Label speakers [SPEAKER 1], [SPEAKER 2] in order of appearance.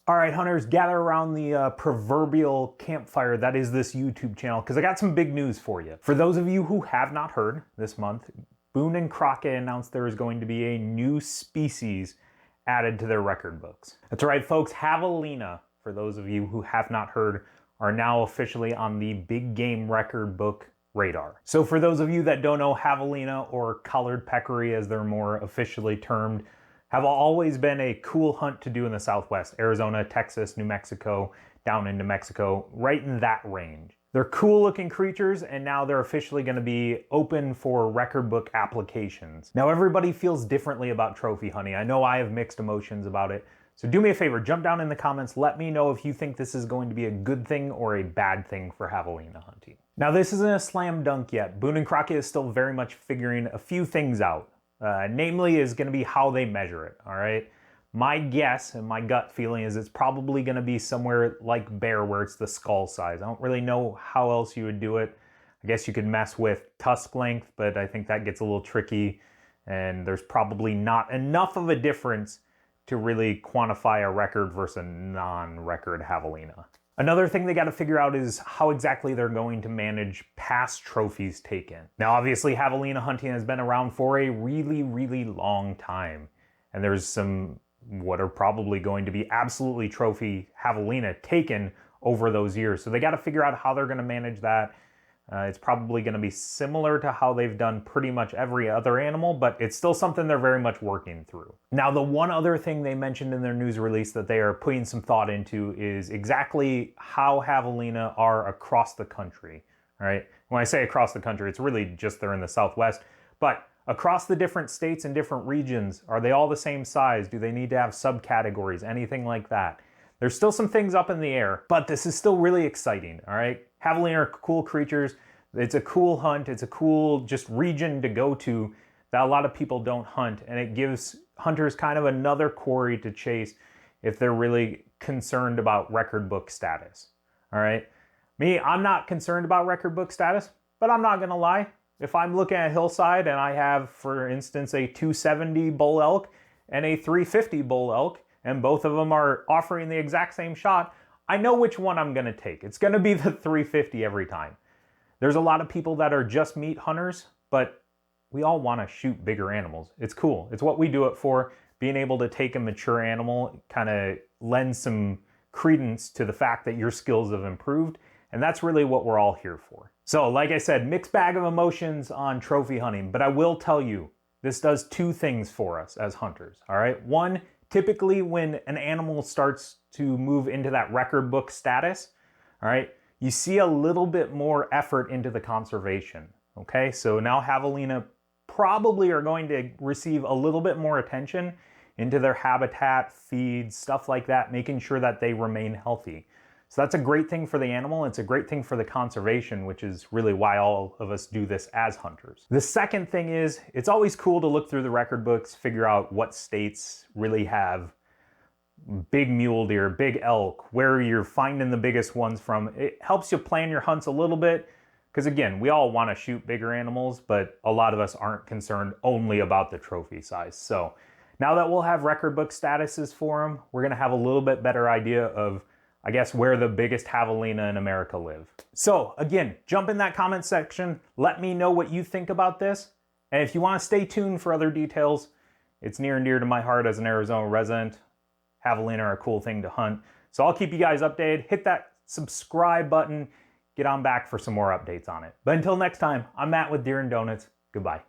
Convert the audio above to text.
[SPEAKER 1] All right, hunters, gather around the proverbial campfire that is this YouTube channel, because I got some big news for you. For those of you who have not heard, this month, Boone and Crockett announced there is going to be a new species added to their record books. That's right, folks, Javelina, for those of you who have not heard, are now officially on the big game record book radar. So for those of you that don't know, Javelina, or collared peccary as they're more officially termed, have always been a cool hunt to do in the Southwest. Arizona, Texas, New Mexico, down into Mexico, right in that range. They're cool looking creatures, and now they're officially going to be open for record book applications. Now everybody feels differently about trophy hunting. I know I have mixed emotions about it. So do me a favor, jump down in the comments, let me know if you think this is going to be a good thing or a bad thing for Javelina hunting. Now this isn't a slam dunk yet. Boone and Crockett is still very much figuring a few things out. Namely is going to be how they measure it, all right? My guess and my gut feeling is it's probably going to be somewhere like bear where it's the skull size. I don't really know how else you would do it. I guess you could mess with tusk length, but I think that gets a little tricky, and there's probably not enough of a difference to really quantify a record versus a non-record Javelina. Another thing they got to figure out is how exactly they're going to manage past trophies taken. Now, obviously, Javelina hunting has been around for a really, really long time. And there's some what are probably going to be absolutely trophy Javelina taken over those years. So they got to figure out how they're going to manage that. It's probably going to be similar to how they've done pretty much every other animal, but it's still something they're very much working through. Now, the one other thing they mentioned in their news release that they are putting some thought into is exactly how Javelina are across the country, all right? When I say across the country, it's really just they're in the Southwest, but across the different states and different regions, are they all the same size? Do they need to have subcategories, anything like that? There's still some things up in the air, but this is still really exciting, all right? Javelina are cool creatures. It's a cool hunt. It's a cool just region to go to that a lot of people don't hunt, and it gives hunters kind of another quarry to chase if they're really concerned about record book status, all right? Me, I'm not concerned about record book status, but I'm not gonna lie. If I'm looking at a hillside and I have, for instance, a 270 bull elk and a 350 bull elk, and both of them are offering the exact same shot, I know which one I'm gonna take. It's gonna be the 350 every time. There's a lot of people that are just meat hunters, but we all wanna shoot bigger animals. It's cool, it's what we do it for. Being able to take a mature animal kind of lends some credence to the fact that your skills have improved, and that's really what we're all here for. So like I said, mixed bag of emotions on trophy hunting, but I will tell you, this does two things for us as hunters, all right? One, typically when an animal starts to move into that record book status, all right, you see a little bit more effort into the conservation, okay? So now Javelina probably are going to receive a little bit more attention into their habitat, feeds, stuff like that, making sure that they remain healthy. So that's a great thing for the animal. It's a great thing for the conservation, which is really why all of us do this as hunters. The second thing is, it's always cool to look through the record books, figure out what states really have big mule deer, big elk, where you're finding the biggest ones from. It helps you plan your hunts a little bit, because again, we all want to shoot bigger animals, but a lot of us aren't concerned only about the trophy size. So now that we'll have record book statuses for them, we're going to have a little bit better idea of, I guess, where the biggest Javelina in America live. So again, jump in that comment section. Let me know what you think about this. And if you want to stay tuned for other details, it's near and dear to my heart as an Arizona resident. Javelina are a cool thing to hunt. So I'll keep you guys updated. Hit that subscribe button. Get on back for some more updates on it. But until next time, I'm Matt with Deer and Donuts. Goodbye.